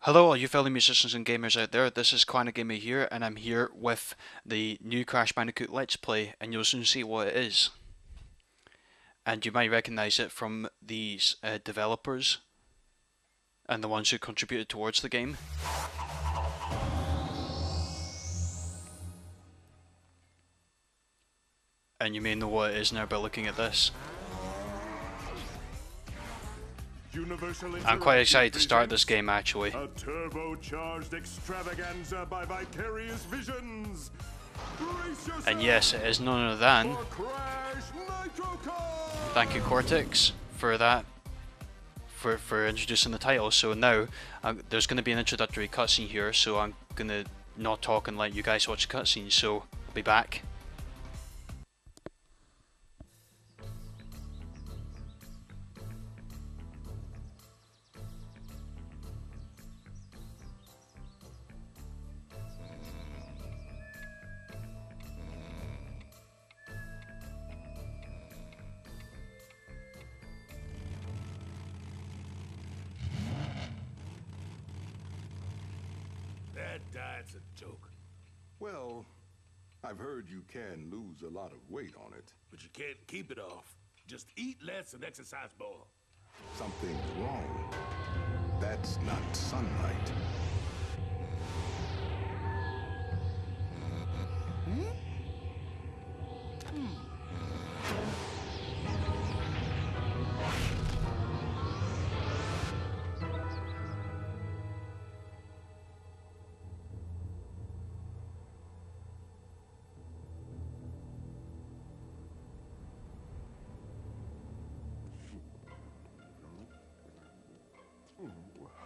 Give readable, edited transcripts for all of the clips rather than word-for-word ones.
Hello all you fellow musicians and gamers out there, this is Clarinetgamer here, and I'm here with the new Crash Bandicoot Let's Play, and you'll soon see what it is. And you might recognise it from these developers, and the ones who contributed towards the game. And you may know what it is now by looking at this. I'm quite excited to start this game actually. A turbocharged extravaganza by vicarious visions. And yes, it is none other than Crash Nitro Kart. thank you Cortex for that, for introducing the title. So now there's going to be an introductory cutscene here, so I'm going to not talk and let you guys watch the cutscene, so I'll be back. That diet's a joke. Well, I've heard you can lose a lot of weight on it. But you can't keep it off. Just eat less and exercise more. Something's wrong. That's not sunlight.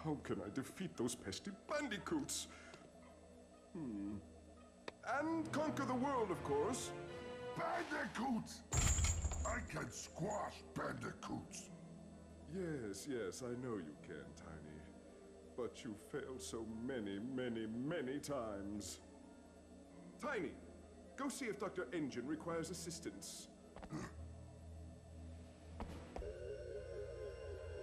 How can I defeat those pesky bandicoots? And conquer the world, of course. Bandicoots! I can squash bandicoots. Yes, I know you can, Tiny. But you failed so many times. Tiny, go see if Dr. N.Gin requires assistance.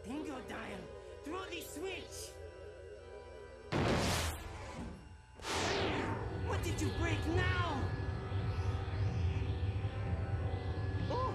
Bingo dial! Throw the switch! What did you break now? Oh!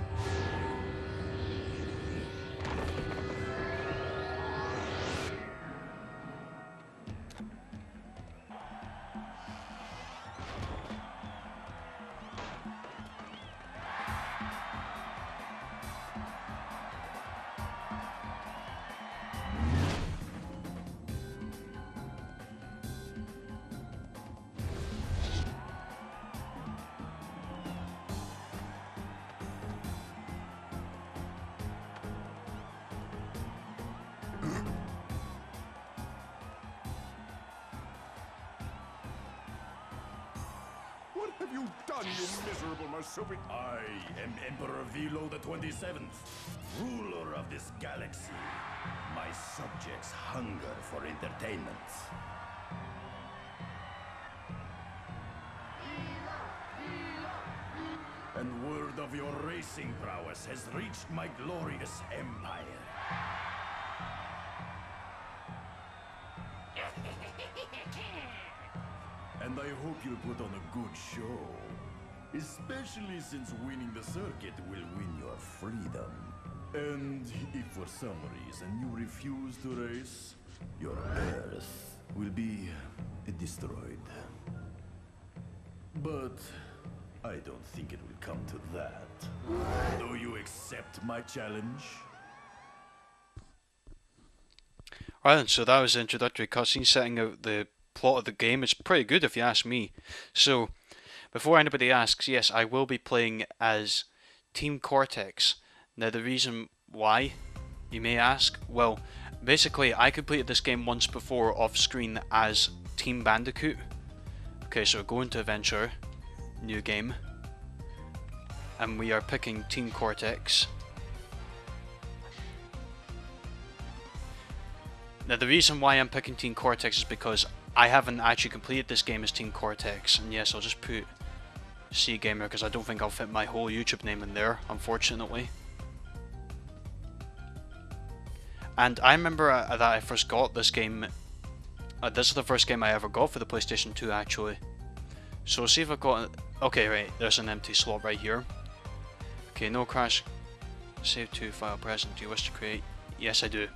What have you done, you miserable marsupial? I am Emperor Velo the 27th, ruler of this galaxy. My subjects hunger for entertainment. And word of your racing prowess has reached my glorious empire. And I hope you'll put on a good show. Especially since winning the circuit will win your freedom. And if for some reason you refuse to race, your Earth will be destroyed. But I don't think it will come to that. Do you accept my challenge? Right then, so that was the introductory cutscene setting out the plot of the game. It's pretty good if you ask me. So, before anybody asks, yes, I will be playing as Team Cortex. Now the reason why, you may ask, well, basically I completed this game once before off screen as Team Bandicoot. Okay, so go into Adventure, new game, and we are picking Team Cortex. Now the reason why I'm picking Team Cortex is because I haven't actually completed this game as Team Cortex, and yes, I'll just put C Gamer because I don't think I'll fit my whole YouTube name in there, unfortunately. And I remember that I first got this game This is the first game I ever got for the PlayStation 2 actually. So see if I got... Okay, right, there's an empty slot right here. Okay, no crash. Save to file present. Do you wish to create? Yes, I do.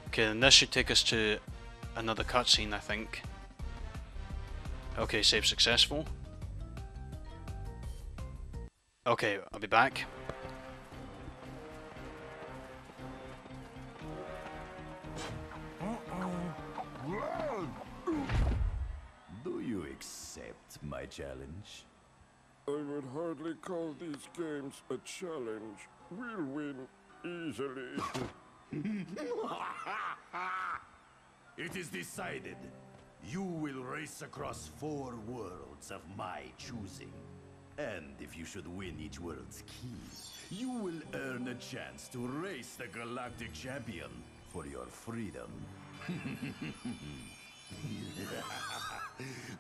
Okay, then this should take us to another cutscene, I think. Okay, save successful. Okay, I'll be back. Do you accept my challenge? I would hardly call these games a challenge. We'll win easily. It is decided. You will race across 4 worlds of my choosing. And if you should win each world's key, you will earn a chance to race the Galactic Champion for your freedom.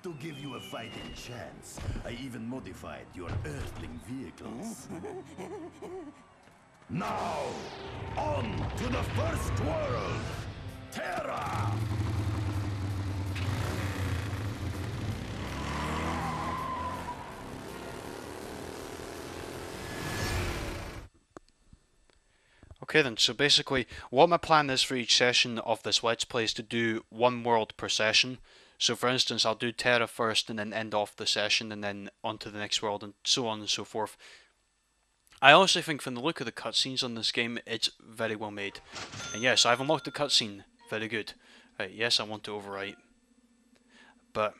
To give you a fighting chance, I even modified your Earthling vehicles. Now, on to the first world, Terra! Okay then, so basically what my plan is for each session of this Let's Play is to do 1 world per session. So for instance, I'll do Terra first and then end off the session and then on to the next world and so on and so forth. I honestly think from the look of the cutscenes on this game, it's very well made. And yes, I've unlocked the cutscene. Very good. Right, yes, I want to overwrite. But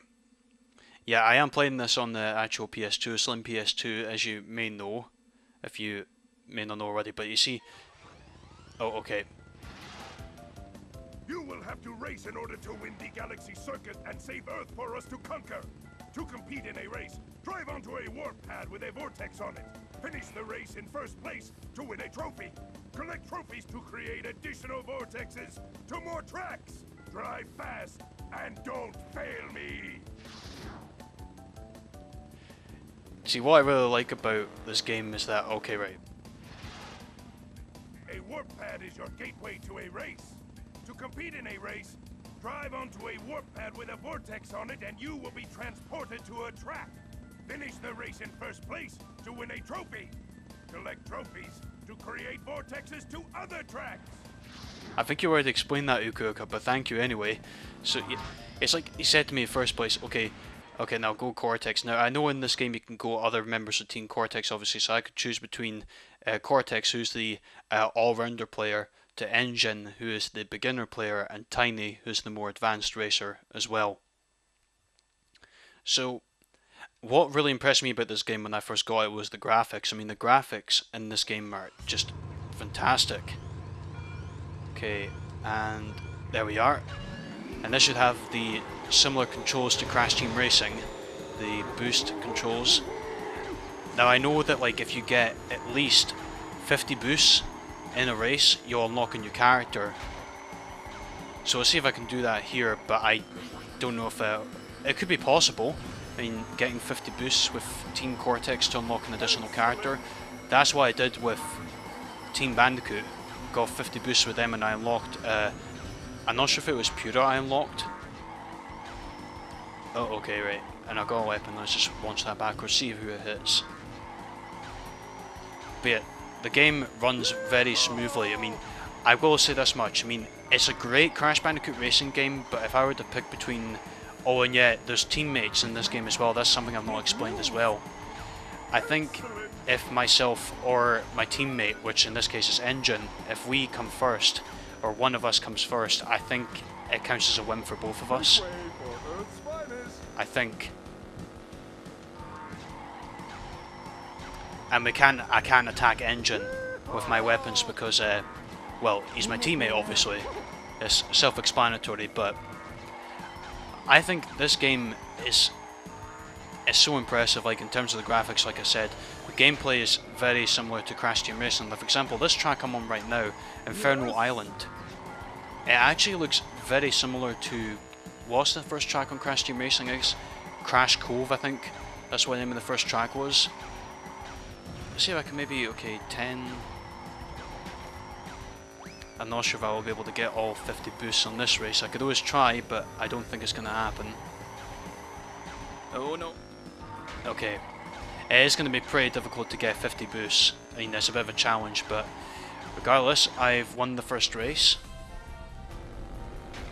yeah, I am playing this on the actual PS2, Slim PS2, as you may know. If you may not know already, but you see... Oh, okay. You will have to race in order to win the Galaxy Circuit and save Earth for us to conquer. To compete in a race, drive onto a warp pad with a vortex on it. Finish the race in first place to win a trophy. Collect trophies to create additional vortexes to more tracks. Drive fast and don't fail me. See, what I really like about this game is that, okay, right. A warp pad is your gateway to a race. To compete in a race, drive onto a warp pad with a vortex on it and you will be transported to a track. Finish the race in first place to win a trophy. Collect trophies to create vortexes to other tracks. I think you already explained that, Ukuoka, but thank you anyway. So, it's like he said to me in first place, okay, now go Cortex. Now, I know in this game you can go other members of Team Cortex, obviously, so I could choose between Cortex, who's the all-rounder player, to N.Gin, who is the beginner player, and Tiny, who's the more advanced racer as well. So, what really impressed me about this game when I first got it was the graphics. I mean, the graphics in this game are just fantastic. Okay, and there we are. And this should have the similar controls to Crash Team Racing, the boost controls. Now I know that like if you get at least 50 boosts in a race, you'll unlock a new character. So let's see if I can do that here, but I don't know if it could be possible. I mean, getting 50 boosts with Team Cortex to unlock an additional character. That's what I did with Team Bandicoot. Got 50 boosts with them and I unlocked, I'm not sure if it was Pura I unlocked. Oh, okay, right. And I got a weapon, let's just launch that backwards, see who it hits. But yeah, the game runs very smoothly. I mean, I will say this much, I mean, it's a great Crash Bandicoot racing game, but if I were to pick between... Oh, and yeah, there's teammates in this game as well, that's something I've not explained as well. I think if myself or my teammate, which in this case is N.Gin, if we come first, or one of us comes first, I think it counts as a win for both of us. I think. And I can't attack N.Gin with my weapons because, well, he's my teammate obviously. It's self-explanatory, but I think this game is so impressive, like in terms of the graphics, like I said. The gameplay is very similar to Crash Team Racing. Like, for example, this track I'm on right now, Inferno Island, it actually looks very similar to, what's the first track on Crash Team Racing is? Crash Cove, I think. That's what the name of the first track was. Let's see if I can maybe, okay, 10. I'm not sure if I will be able to get all 50 boosts on this race. I could always try, but I don't think it's going to happen. Oh no. Okay. It is going to be pretty difficult to get 50 boosts. I mean, it's a bit of a challenge, but regardless, I've won the first race.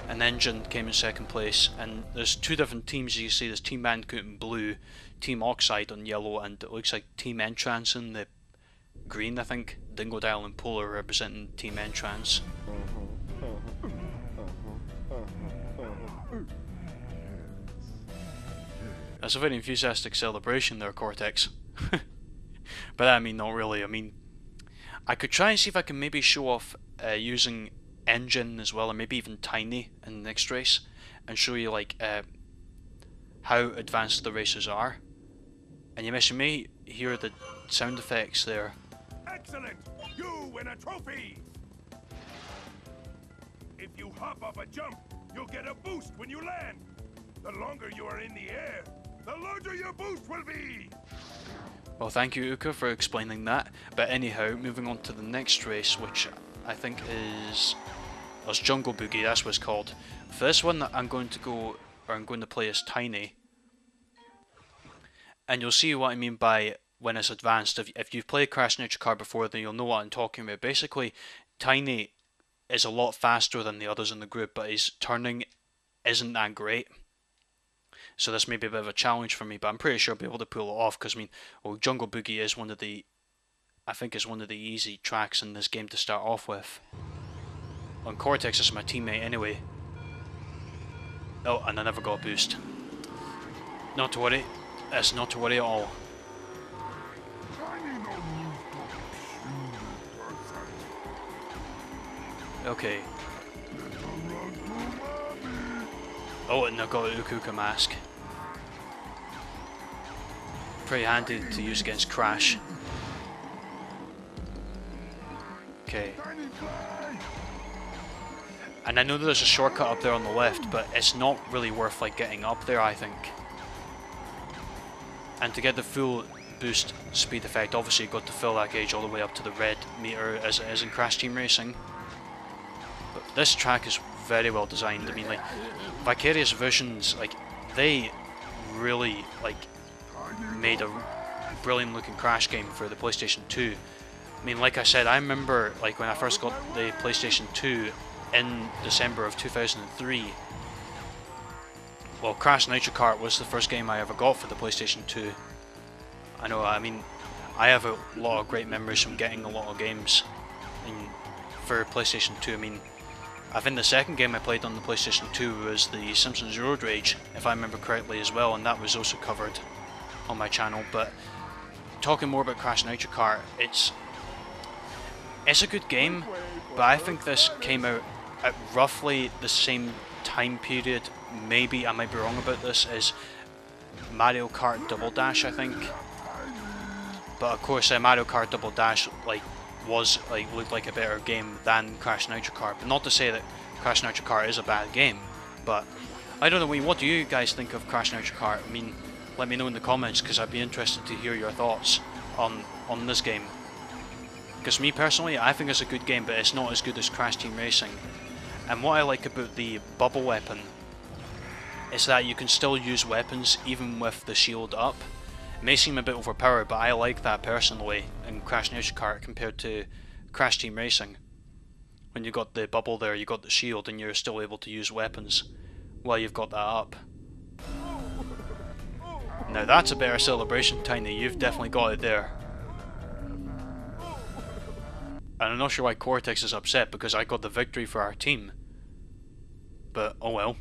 And N.Gin came in second place, and there's two different teams. You see, there's Team Bandicoot in blue, Team Oxide on yellow, and it looks like Team Entrance in the green, I think. Dingodile and Polar representing Team Entrance. That's a very enthusiastic celebration there, Cortex. But I mean, not really. I mean, I could try and see if I can maybe show off using N.Gin as well, or maybe even Tiny in the next race, and show you like how advanced the races are. And you may hear the sound effects there. Excellent! You win a trophy! If you hop off a jump, you'll get a boost when you land. The longer you are in the air, the larger your boost will be! Well, thank you, Uka, for explaining that. But anyhow, moving on to the next race, which I think is... well, it's Jungle Boogie, that's what it's called. For this one, I'm going to play as Tiny. And you'll see what I mean by when it's advanced. If you've played Crash Nitro Kart before, then you'll know what I'm talking about. Basically, Tiny is a lot faster than the others in the group, but his turning isn't that great. So this may be a bit of a challenge for me, but I'm pretty sure I'll be able to pull it off, because I mean, well, Jungle Boogie is one of the easy tracks in this game to start off with. On Cortex is my teammate anyway. Oh, and I never got a boost. Not to worry. That's not to worry at all. Okay. Oh, and I got a Ukuka mask. Pretty handy to use against Crash. Okay. And I know there's a shortcut up there on the left, but it's not really worth like getting up there, I think. And to get the full boost speed effect, obviously you've got to fill that gauge all the way up to the red meter as it is in Crash Team Racing. But this track is very well designed. I mean, like, Vicarious Visions, like, they really, like, made a brilliant looking Crash game for the PlayStation 2. I mean, like I said, I remember, like, when I first got the PlayStation 2 in December of 2003. Well, Crash Nitro Kart was the first game I ever got for the PlayStation 2. I know, I mean, I have a lot of great memories from getting a lot of games for PlayStation 2. I mean, I think the second game I played on the PlayStation 2 was the Simpsons Road Rage, if I remember correctly as well, and that was also covered on my channel. But talking more about Crash Nitro Kart, it's a good game, but I think this came out at roughly the same time period, maybe I might be wrong about this, as Mario Kart Double Dash, I think. But of course, Mario Kart Double Dash looked like a better game than Crash Nitro Kart. But not to say that Crash Nitro Kart is a bad game, but I don't know. What do you guys think of Crash Nitro Kart? I mean, let me know in the comments, because I'd be interested to hear your thoughts on this game. Because me personally, I think it's a good game, but it's not as good as Crash Team Racing. And what I like about the bubble weapon is that you can still use weapons even with the shield up. It may seem a bit overpowered, but I like that personally in Crash Nitro Kart compared to Crash Team Racing. When you got the bubble there, you got the shield, and you're still able to use weapons while you've got that up. Now that's a better celebration, Tiny. You've definitely got it there. And I'm not sure why Cortex is upset, because I got the victory for our team. But oh well.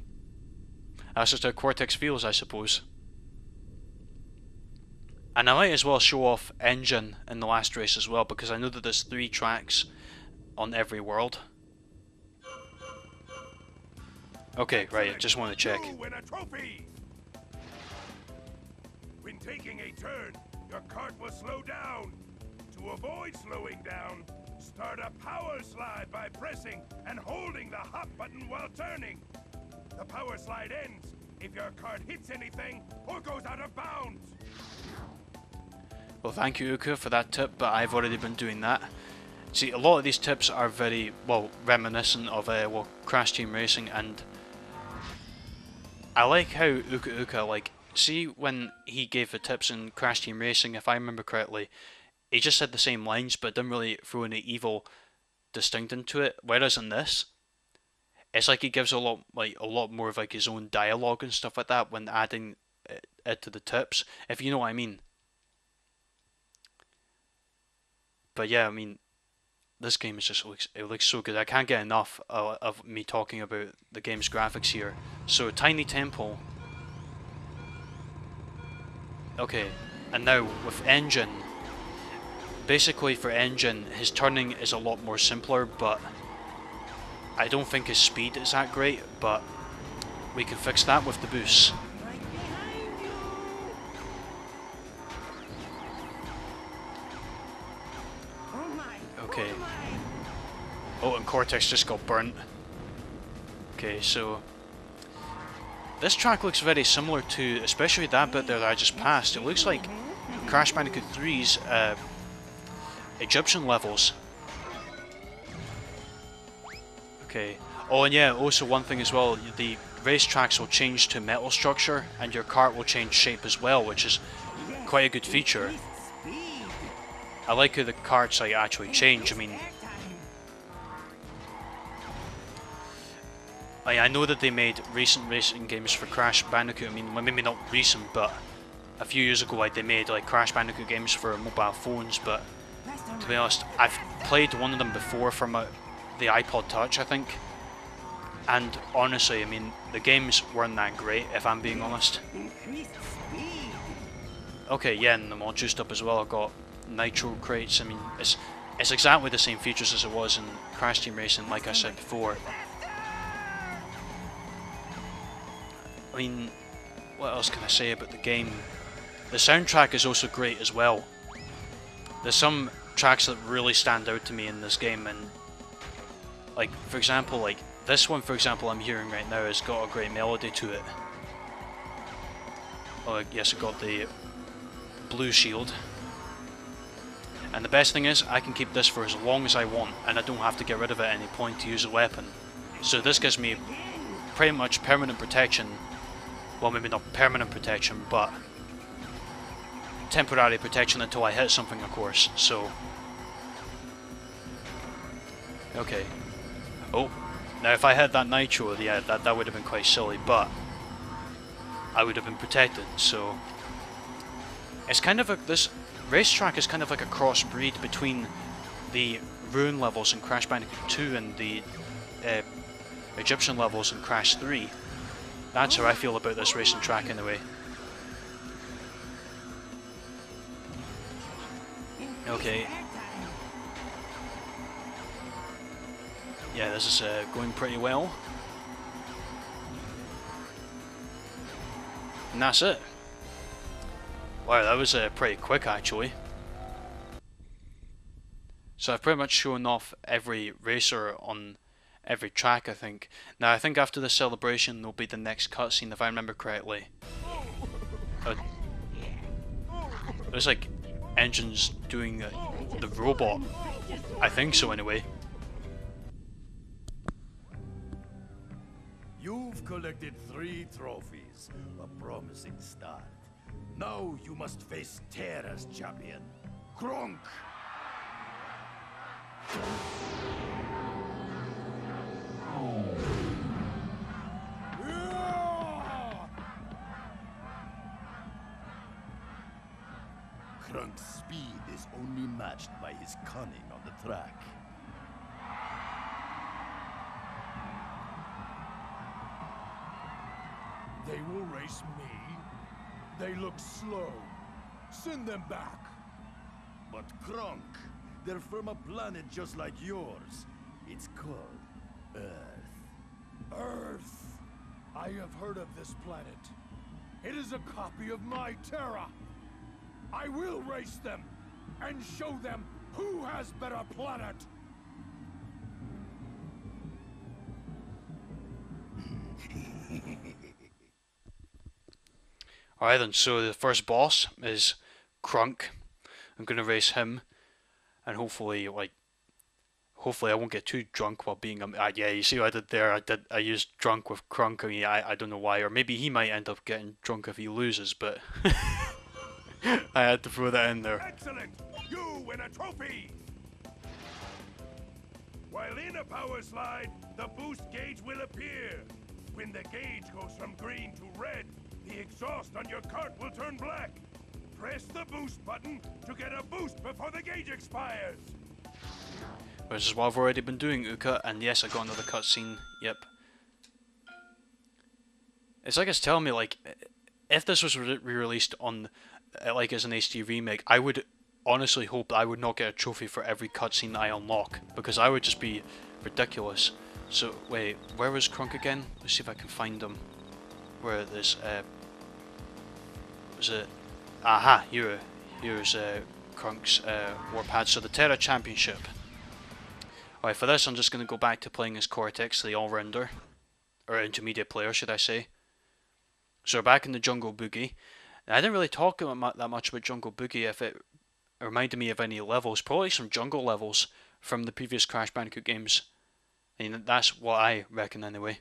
That's just how Cortex feels, I suppose. And I might as well show off N.Gin in the last race as well, because I know that there's 3 tracks on every world. Okay, right, I just want to check. You win a trophy! When taking a turn, your kart will slow down. To avoid slowing down, start a power slide by pressing and holding the hop button while turning. The power slide ends if your kart hits anything or goes out of bounds. Well, thank you, Uka, for that tip, but I've already been doing that. See, a lot of these tips are very, well, reminiscent of, well, Crash Team Racing, and I like how Uka Uka, like, see when he gave the tips in Crash Team Racing, if I remember correctly, he just said the same lines, but didn't really throw any evil distinct into it, whereas in this, it's like he gives a lot more of like his own dialogue and stuff like that when adding it to the tips, if you know what I mean. But yeah, I mean, this game is just looks so good. I can't get enough of me talking about the game's graphics here. So Tiny Temple. Okay, and now with N.Gin. Basically for N.Gin, his turning is a lot more simpler, but I don't think his speed is that great, but we can fix that with the boost. Right behind you. Oh my. Okay. Oh my. Oh, and Cortex just got burnt. Okay, so this track looks very similar to, especially that bit there that I just passed. It looks like Crash Bandicoot 3's Egyptian levels. Okay. Oh, and yeah, also one thing as well, the racetracks will change to metal structure, and your kart will change shape as well, which is quite a good feature. I like how the karts like actually change. I mean, I know that they made recent racing games for Crash Bandicoot. I mean, well, maybe not recent, but a few years ago, like, they made like Crash Bandicoot games for mobile phones. But to be honest, I've played one of them before from the iPod Touch, I think. And honestly, I mean, the games weren't that great, if I'm being honest. Okay, yeah, and I'm all juiced up as well. I've got nitro crates. I mean, it's exactly the same features as it was in Crash Team Racing, like I said before. I mean, what else can I say about the game? The soundtrack is also great as well. There's some tracks that really stand out to me in this game, and like, for example, like this one, for example, I'm hearing right now has got a great melody to it. Oh yes, it got the blue shield. And the best thing is, I can keep this for as long as I want, and I don't have to get rid of it at any point to use a weapon. So this gives me pretty much permanent protection. Well, maybe not permanent protection, but temporary protection until I hit something, of course. So, okay. Oh, now if I hit that nitro, yeah, that would have been quite silly, but I would have been protected. So it's kind of this racetrack is kind of like a crossbreed between the Ruin levels in Crash Bandicoot 2 and the Egyptian levels in Crash 3. That's how I feel about this racing track anyway. Okay. Yeah, this is going pretty well. And that's it. Wow, that was pretty quick actually. So I've pretty much shown off every racer on every track, I think. Now I think after the celebration there'll be the next cutscene, if I remember correctly. It was like N.Gin's doing the robot. I think so anyway. You've collected 3 trophies, a promising start. Now you must face Terra's champion, Crunk. Crunk's speed is only matched by his cunning on the track. They will race me? They look slow. Send them back. But Crunk, they're from a planet just like yours. It's called Earth. Earth! I have heard of this planet. It is a copy of my Terra. I will race them and show them who has better planet. Alright then, so the first boss is Crunk. I'm gonna race him and hopefully like hopefully I won't get too drunk while being yeah, you see what I did there. I used drunk with Crunk. I mean, I don't know why, or maybe he might end up getting drunk if he loses, but I had to throw that in there. Excellent! You win a trophy! While in a power slide, the boost gauge will appear. When the gauge goes from green to red, the exhaust on your kart will turn black. Press the boost button to get a boost before the gauge expires. Which is what I've already been doing, Uka, and yes, I got another cutscene. Yep. It's like it's telling me, like, if this was re-released on, like, as an HD remake, I would honestly hope that I would not get a trophy for every cutscene I unlock, because I would just be ridiculous. So, wait, where was Crunk again? Let's see if I can find him. Where it is, was it? Aha, here's Crunk's warpad. So the Terra Championship. Alright, for this I'm just going to go back to playing as Cortex, the all-rounder. Or intermediate player, should I say. So we're back in the Jungle Boogie. Now, I didn't really talk that much about Jungle Boogie, if it reminded me of any levels. Probably some jungle levels from the previous Crash Bandicoot games. I mean, that's what I reckon anyway.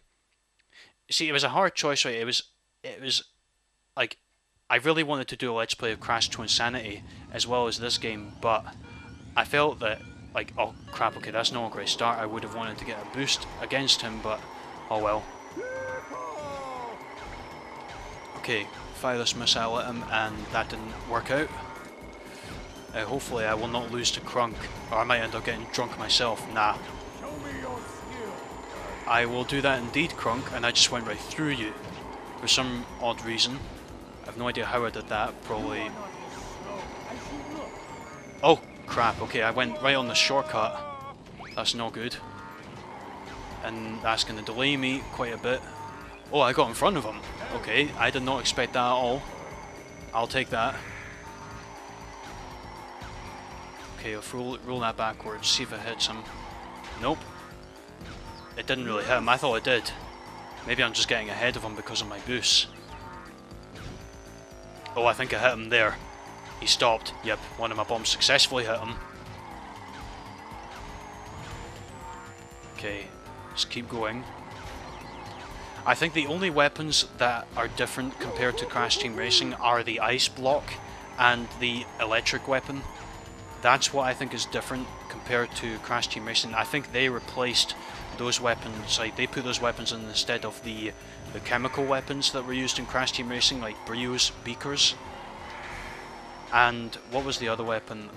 See, it was a hard choice, right? It was like, I really wanted to do a Let's Play of Crash to Insanity as well as this game, but I felt that, like, oh crap, okay, that's not a great start. I would have wanted to get a boost against him, but oh well. Okay, fire this missile at him, and that didn't work out. Hopefully I will not lose to Crunk, or I might end up getting drunk myself. Nah. I will do that indeed, Crunk, and I just went right through you. For some odd reason. I have no idea how I did that, probably... Oh, crap, okay, I went right on the shortcut. That's not good. And that's going to delay me quite a bit. Oh, I got in front of him. Okay, I did not expect that at all. I'll take that. Okay, I'll roll that backwards, see if it hits him. Nope. It didn't really hit him. I thought it did. Maybe I'm just getting ahead of him because of my boost. Oh, I think I hit him there. He stopped. Yep, one of my bombs successfully hit him. Okay, just keep going. I think the only weapons that are different compared to Crash Team Racing are the ice block and the electric weapon. That's what I think is different compared to Crash Team Racing. I think they replaced those weapons, like they put those weapons in instead of the chemical weapons that were used in Crash Team Racing, like Brio's beakers. And what was the other weapon?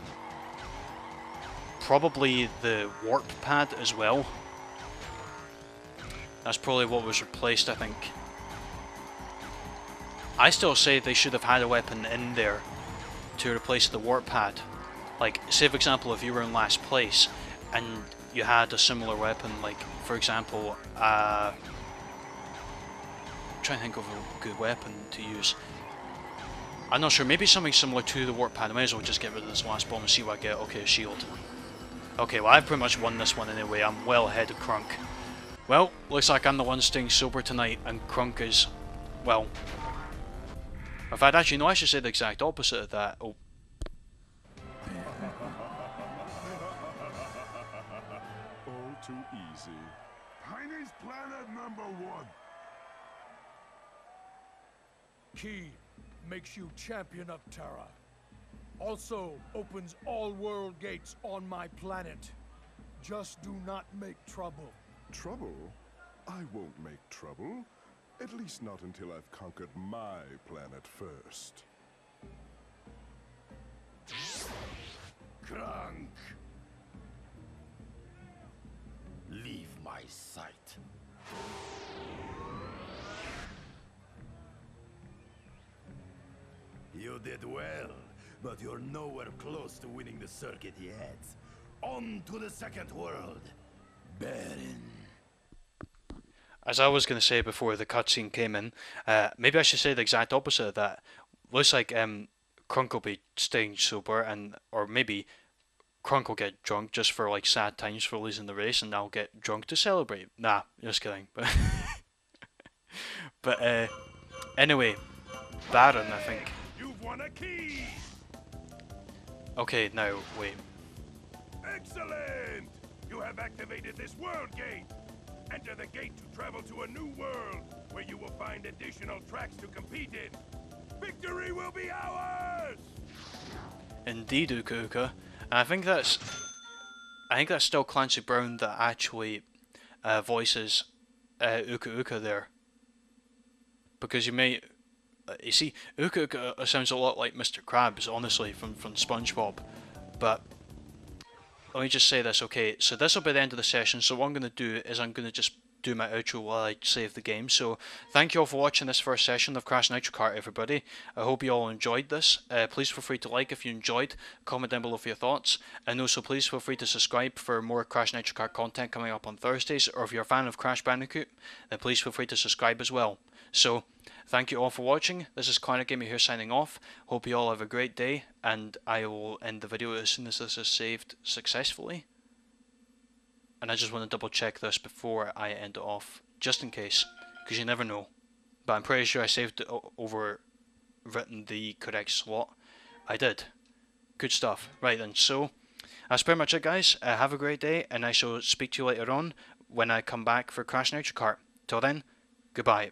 Probably the warp pad as well. That's probably what was replaced, I think. I still say they should have had a weapon in there to replace the warp pad. Like, say for example, if you were in last place and you had a similar weapon, like for example, I'm trying to think of a good weapon to use. I'm not sure, maybe something similar to the warp pad. I might as well just get rid of this last bomb and see what I get. Okay, a shield. Okay, well I've pretty much won this one anyway. I'm well ahead of Crunk. Well, looks like I'm the one staying sober tonight, and Crunk is, well... In fact, actually, no, I should say the exact opposite of that. Oh. All too easy. Tiny's planet #1. Key makes you champion of Terra. Also opens all world gates on my planet. Just do not make trouble. Trouble? I won't make trouble. At least not until I've conquered my planet first. Crunk. Leave my sight. You did well, but you're nowhere close to winning the circuit yet. On to the second world, Baron. As I was going to say before the cutscene came in, maybe I should say the exact opposite of that. Looks like Crunk will be staying sober, and or maybe Crunk will get drunk just for like sad times for losing the race, and I'll get drunk to celebrate. Nah, just kidding. But anyway, Baron, I think. You've won a key. Okay, now wait. Excellent. You have activated this world gate. Enter the gate to travel to a new world, where you will find additional tracks to compete in. Victory will be ours! Indeed, Uka Uka. And I think that's still Clancy Brown that actually voices Uka Uka there. Because you see, Uka Uka sounds a lot like Mr. Krabs, honestly, from SpongeBob. But let me just say this, okay, so this will be the end of the session, so what I'm going to do is I'm going to just do my outro while I save the game. So thank you all for watching this first session of Crash Nitro Kart, everybody. I hope you all enjoyed this. Please feel free to like if you enjoyed, comment down below for your thoughts, and also please feel free to subscribe for more Crash Nitro Kart content coming up on Thursdays, or if you're a fan of Crash Bandicoot, then please feel free to subscribe as well. So thank you all for watching. This is Clarinetgamer here signing off. Hope you all have a great day, and I will end the video as soon as this is saved successfully. And I just want to double check this before I end it off, just in case, because you never know. But I'm pretty sure I saved it overwritten the correct slot. I did. Good stuff. Right then, so that's pretty much it, guys. Have a great day, and I shall speak to you later on when I come back for Crash Nitro Kart. Till then, goodbye.